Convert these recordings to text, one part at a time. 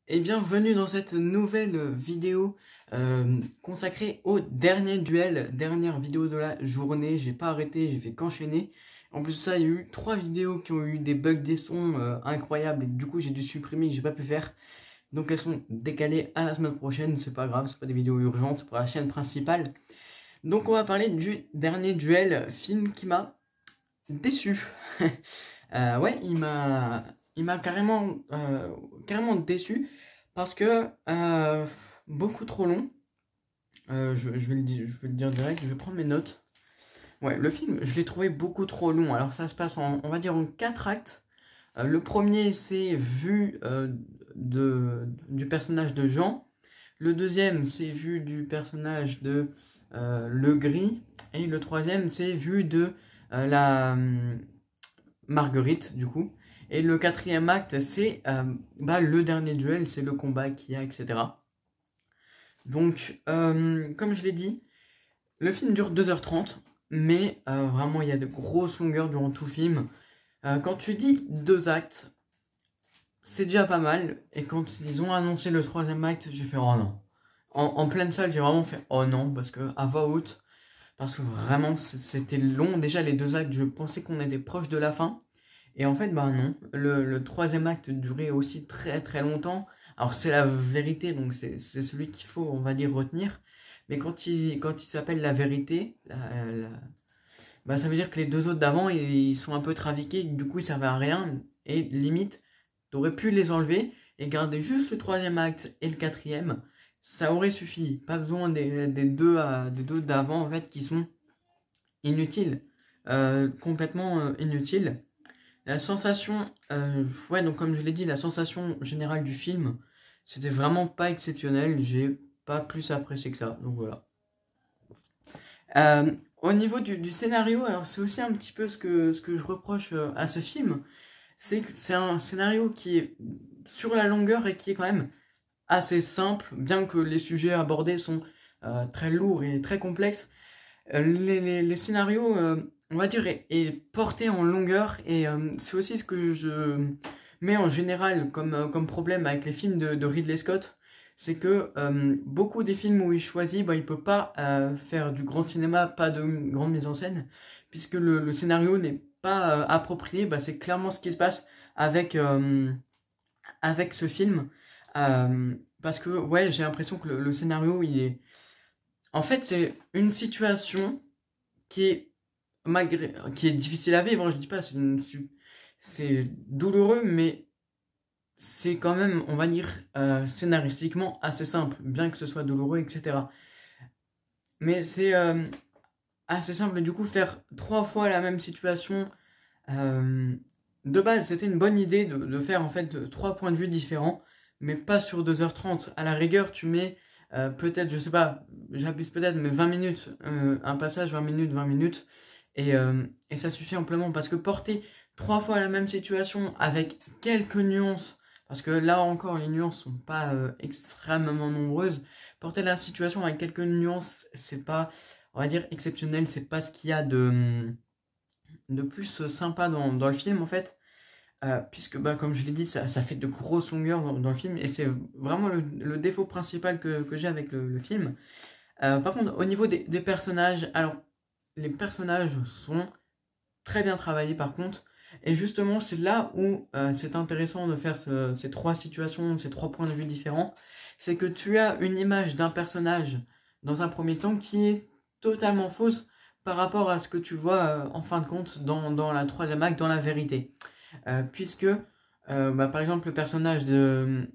Et bienvenue dans cette nouvelle vidéo consacrée au dernier duel, dernière vidéo de la journée. J'ai pas arrêté, j'ai fait qu'enchaîner. En plus de ça, il y a eu 3 vidéos qui ont eu des bugs des sons incroyables et du coup j'ai dû supprimer, j'ai pas pu faire. Donc elles sont décalées à la semaine prochaine, c'est pas grave, c'est pas des vidéos urgentes, c'est pour la chaîne principale. Donc on va parler du dernier duel, film qui m'a déçu. Ouais, il m'a carrément déçu parce que beaucoup trop long. Je vais le dire direct, je vais prendre mes notes. Ouais, le film, je l'ai trouvé beaucoup trop long. Alors ça se passe on va dire en 4 actes. Le premier, c'est vu du personnage de Jean. Le deuxième, c'est vu du personnage de Legris. Et le troisième, c'est vu de la Marguerite, du coup. Et le quatrième acte, c'est le dernier duel, c'est le combat qu'il y a, etc. Donc, comme je l'ai dit, le film dure 2h30, mais vraiment, il y a de grosses longueurs durant tout le film. Quand tu dis 2 actes, c'est déjà pas mal. Et quand ils ont annoncé le troisième acte, j'ai fait oh non. En pleine salle, j'ai vraiment fait oh non, parce que à voix haute, parce que vraiment, c'était long. Déjà, les 2 actes, je pensais qu'on était proche de la fin. Et en fait, bah non, le troisième acte durait aussi très très longtemps. Alors c'est la vérité, donc c'est celui qu'il faut, on va dire, retenir. Mais quand il s'appelle la vérité, bah, ça veut dire que les 2 autres d'avant, ils sont un peu trafiqués, du coup ils servaient à rien. Et limite, t'aurais pu les enlever et garder juste le troisième acte et le quatrième. Ça aurait suffi. Pas besoin des deux d'avant, en fait, qui sont inutiles. Complètement inutiles. La sensation, ouais, donc comme je l'ai dit, la sensation générale du film, c'était vraiment pas exceptionnel. J'ai pas plus apprécié que ça, donc voilà. Au niveau du scénario, alors c'est aussi un petit peu ce que je reproche à ce film, c'est que c'est un scénario qui est sur la longueur et qui est quand même assez simple, bien que les sujets abordés sont très lourds et très complexes. Les scénarios, on va dire, est porté en longueur et c'est aussi ce que je mets en général comme problème avec les films de Ridley Scott, c'est que beaucoup des films où il choisit, bah, il peut pas faire du grand cinéma, pas de grande mise en scène, puisque le scénario n'est pas approprié. Bah, c'est clairement ce qui se passe avec ce film. Parce que ouais, j'ai l'impression que le scénario, il est... En fait, c'est une situation qui est qui est difficile à vivre, hein, je dis pas, c'est douloureux, mais c'est quand même, on va dire, scénaristiquement assez simple, bien que ce soit douloureux, etc. Mais c'est assez simple, du coup, faire 3 fois la même situation, euh, de base, c'était une bonne idée de faire en fait 3 points de vue différents, mais pas sur 2h30. À la rigueur, tu mets peut-être, je sais pas, j'abuse peut-être, mais 20 minutes, un passage, 20 minutes, 20 minutes, et ça suffit amplement parce que porter 3 fois la même situation avec quelques nuances, parce que là encore les nuances sont pas extrêmement nombreuses, porter la situation avec quelques nuances, c'est pas, on va dire, exceptionnel, c'est pas ce qu'il y a de plus sympa dans le film en fait. Puisque bah, comme je l'ai dit, ça fait de grosses longueurs dans le film et c'est vraiment le défaut principal que j'ai avec le film. Par contre, au niveau des personnages, alors les personnages sont très bien travaillés par contre, et justement c'est là où c'est intéressant de faire ces 3 situations, ces 3 points de vue différents. C'est que tu as une image d'un personnage dans un premier temps qui est totalement fausse par rapport à ce que tu vois en fin de compte dans la troisième acte, dans la vérité. Puisque, par exemple, le personnage de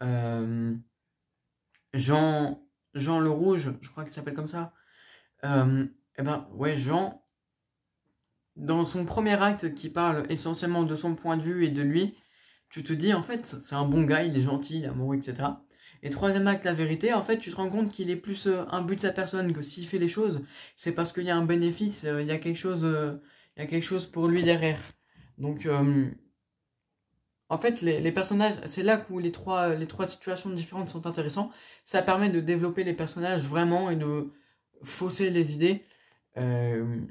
euh, Jean, Jean le Rouge, je crois qu'il s'appelle comme ça, et ben ouais, Jean, dans son premier acte qui parle essentiellement de son point de vue et de lui, tu te dis en fait, c'est un bon gars, il est gentil, il est amoureux, etc. Et troisième acte, la vérité, en fait, tu te rends compte qu'il est plus un but de sa personne, que s'il fait les choses, c'est parce qu'il y a un bénéfice, il y a quelque chose pour lui derrière. Donc, en fait, les personnages, c'est là où les trois situations différentes sont intéressantes. Ça permet de développer les personnages vraiment et de fausser les idées. Euh,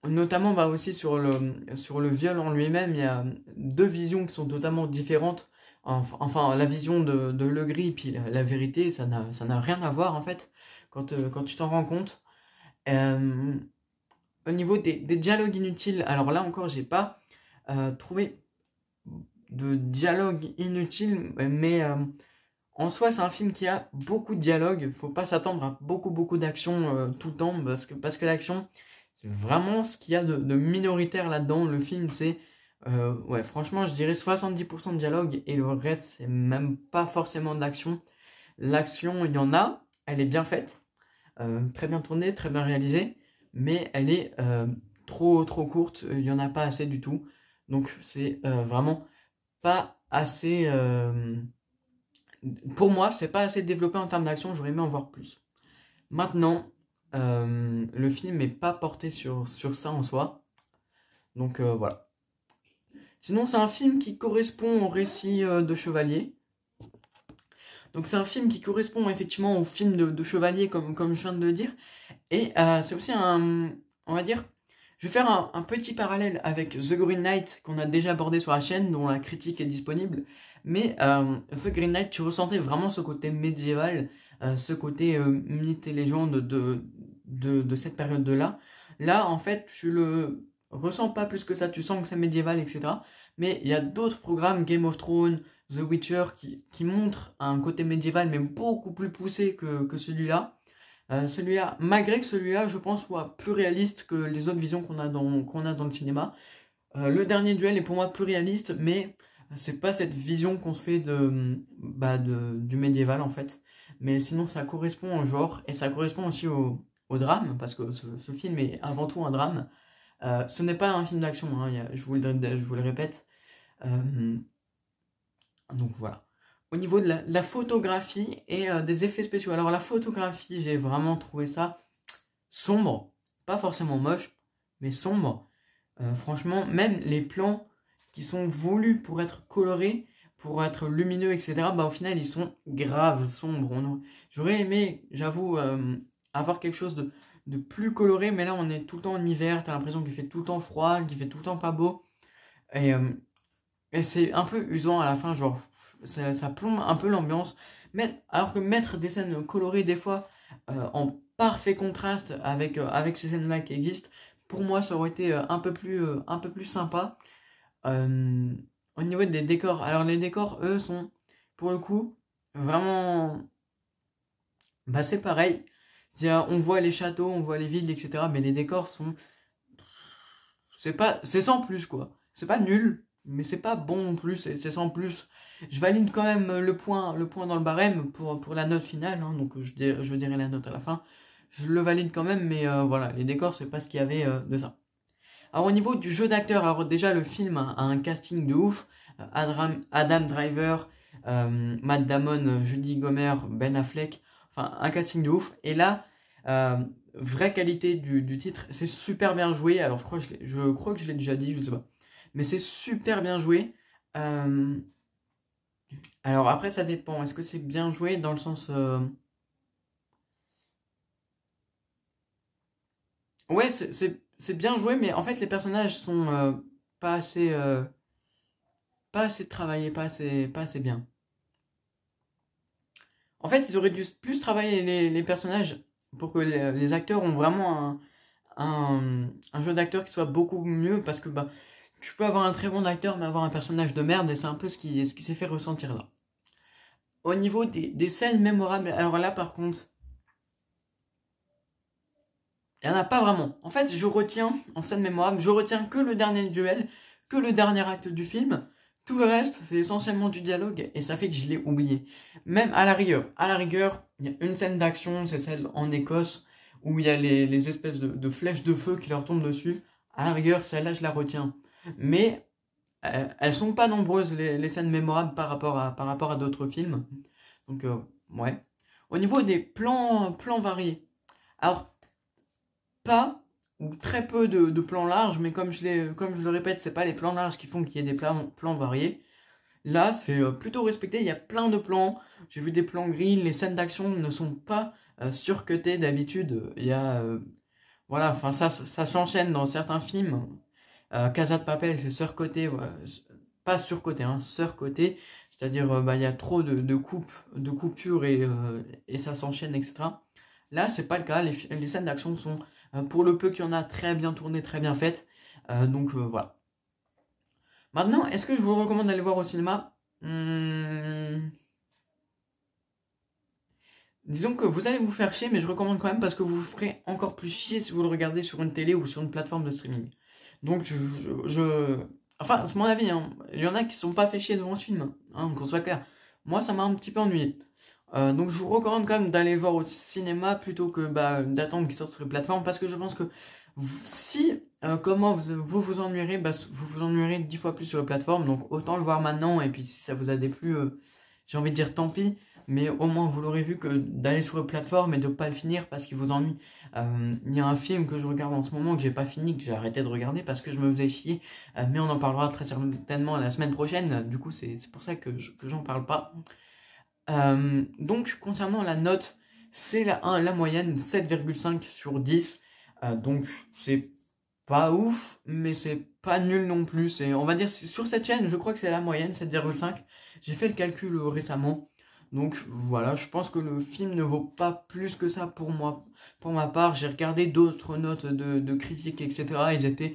Notamment bah, aussi sur le viol en lui-même, il y a 2 visions qui sont totalement différentes Enfin, la vision de Le Gris, puis la vérité, ça n'a rien à voir, en fait, quand tu t'en rends compte. Euh, Au niveau des dialogues inutiles, alors là encore, j'ai pas trouvé de dialogue inutile, mais en soi, c'est un film qui a beaucoup de dialogue. Faut pas s'attendre à beaucoup d'action tout le temps, parce que l'action, c'est vraiment ce qu'il y a de minoritaire là-dedans. Le film, c'est, ouais, franchement, je dirais 70% de dialogue, et le reste, c'est même pas forcément de l'action. L'action, il y en a, elle est bien faite, très bien tournée, très bien réalisée, mais elle est trop courte, il y en a pas assez du tout. Donc c'est vraiment pas assez... pour moi, c'est pas assez développé en termes d'action, j'aurais aimé en voir plus. Maintenant, le film n'est pas porté sur ça en soi. Donc voilà. Sinon, c'est un film qui correspond au récit de Chevalier. Donc c'est un film qui correspond effectivement au film de Chevalier, comme je viens de le dire. Et c'est aussi on va dire, je vais faire un petit parallèle avec The Green Knight qu'on a déjà abordé sur la chaîne, dont la critique est disponible. Mais The Green Knight, tu ressentais vraiment ce côté médiéval, ce côté mythe et légende de cette période-là. Là, en fait, tu le ressens pas plus que ça, tu sens que c'est médiéval, etc. Mais il y a d'autres programmes, Game of Thrones, The Witcher, qui montrent un côté médiéval, mais beaucoup plus poussé que celui-là. Malgré que celui-là, je pense, soit plus réaliste que les autres visions qu'on a dans le cinéma. Le dernier duel est pour moi plus réaliste, mais c'est pas cette vision qu'on se fait du médiéval en fait. Mais sinon, ça correspond au genre, et ça correspond aussi au drame, parce que ce film est avant tout un drame. Ce n'est pas un film d'action, hein, je vous le répète. Donc voilà. Au niveau de la photographie et des effets spéciaux. Alors la photographie, j'ai vraiment trouvé ça sombre. Pas forcément moche, mais sombre. Franchement, même les plans qui sont voulus pour être colorés, pour être lumineux, etc., bah au final, ils sont graves sombres. J'aurais aimé, j'avoue, avoir quelque chose de plus coloré, mais là, on est tout le temps en hiver, t'as l'impression qu'il fait tout le temps froid, qu'il fait tout le temps pas beau. Et, euh, et c'est un peu usant à la fin, genre, ça plombe un peu l'ambiance. Mais, alors que mettre des scènes colorées, des fois, en parfait contraste avec ces scènes-là qui existent, pour moi, ça aurait été un peu plus sympa. Euh, Au niveau des décors, alors les décors, eux, sont, pour le coup, vraiment, bah c'est pareil. On voit les châteaux, on voit les villes, etc. Mais les décors sont, c'est sans plus, quoi. C'est pas nul, mais c'est pas bon non plus, c'est sans plus. Je valide quand même le point dans le barème pour la note finale, hein, donc je dirai la note à la fin. Je le valide quand même, mais voilà, les décors, c'est pas ce qu'il y avait de ça. Alors au niveau du jeu d'acteur, alors déjà le film a un casting de ouf. Adam Driver, Matt Damon, Judy Gomer, Ben Affleck, enfin un casting de ouf. Et là, vraie qualité du titre, c'est super bien joué. Alors je crois que je l'ai déjà dit, je sais pas. Mais c'est super bien joué. Euh, alors après ça dépend, est-ce que c'est bien joué dans le sens... Ouais, c'est bien joué, mais en fait les personnages sont pas assez... pas assez travaillés, pas assez bien. En fait, ils auraient dû plus travailler les personnages pour que les acteurs ont vraiment un jeu d'acteur qui soit beaucoup mieux, parce que bah, tu peux avoir un très bon acteur mais avoir un personnage de merde, et c'est un peu ce qui s'est fait ressentir là. Au niveau des scènes mémorables, alors là par contre, il n'y en a pas vraiment. En fait, je retiens, en scène mémorable, je retiens que le dernier duel, que le dernier acte du film. Tout le reste, c'est essentiellement du dialogue, et ça fait que je l'ai oublié. Même à la rigueur, il y a une scène d'action, c'est celle en Écosse, où il y a les espèces de flèches de feu qui leur tombent dessus. À la rigueur, celle-là, je la retiens. Mais elles sont pas nombreuses, les scènes mémorables par rapport à d'autres films. Donc, ouais. Au niveau des plans variés. Alors, pas ou très peu de plans larges, mais comme je le répète, c'est pas les plans larges qui font qu'il y ait des plans variés. Là, c'est plutôt respecté, il y a plein de plans. J'ai vu des plans gris, les scènes d'action ne sont pas surcutées d'habitude. Il y a voilà, enfin ça s'enchaîne dans certains films. Casa de Papel, c'est surcoté, pas surcoté, hein, surcoté. c'est-à-dire bah, il y a trop de coupures et ça s'enchaîne, etc. Là, c'est pas le cas, les scènes d'action sont, pour le peu qu'il y en a, très bien tournées, très bien faites. Donc voilà. Maintenant, est-ce que je vous recommande d'aller voir au cinéma? Disons que vous allez vous faire chier, mais je recommande quand même parce que vous vous ferez encore plus chier si vous le regardez sur une télé ou sur une plateforme de streaming. Donc, enfin, c'est mon avis, hein. Il y en a qui sont pas fait chier devant ce film, hein, qu'on soit clair. Moi, ça m'a un petit peu ennuyé. Donc, je vous recommande quand même d'aller voir au cinéma plutôt que bah, d'attendre qu'il sorte sur les plateformes parce que je pense que si, comment vous ennuierez, bah, vous vous ennuierez 10 fois plus sur les plateformes. Donc, autant le voir maintenant et puis si ça vous a déplu, j'ai envie de dire tant pis. Mais au moins, vous l'aurez vu que d'aller sur les plateformes et de pas le finir parce qu'il vous ennuie. Il y a un film que je regarde en ce moment que j'ai pas fini, que j'ai arrêté de regarder parce que je me faisais chier. Mais on en parlera très certainement la semaine prochaine. Du coup, c'est pour ça que j'en parle pas. Donc, concernant la note, c'est la moyenne 7,5 sur 10. Donc, c'est pas ouf, mais c'est pas nul non plus. On va dire, sur cette chaîne, je crois que c'est la moyenne, 7,5. J'ai fait le calcul récemment. Donc voilà, je pense que le film ne vaut pas plus que ça pour moi. Pour ma part, j'ai regardé d'autres notes de critiques, etc. Ils étaient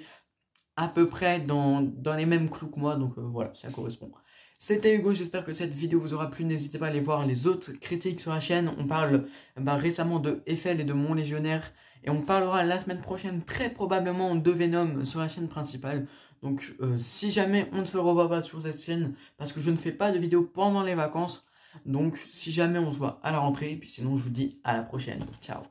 à peu près dans les mêmes clous que moi, donc voilà, ça correspond. C'était Hugo, j'espère que cette vidéo vous aura plu. N'hésitez pas à aller voir les autres critiques sur la chaîne. On parle récemment de Eiffel et de Mon Légionnaire. Et on parlera la semaine prochaine très probablement de Venom sur la chaîne principale. Donc si jamais on ne se revoit pas sur cette chaîne, parce que je ne fais pas de vidéos pendant les vacances, donc si jamais on se voit à la rentrée, puis sinon je vous dis à la prochaine. Ciao.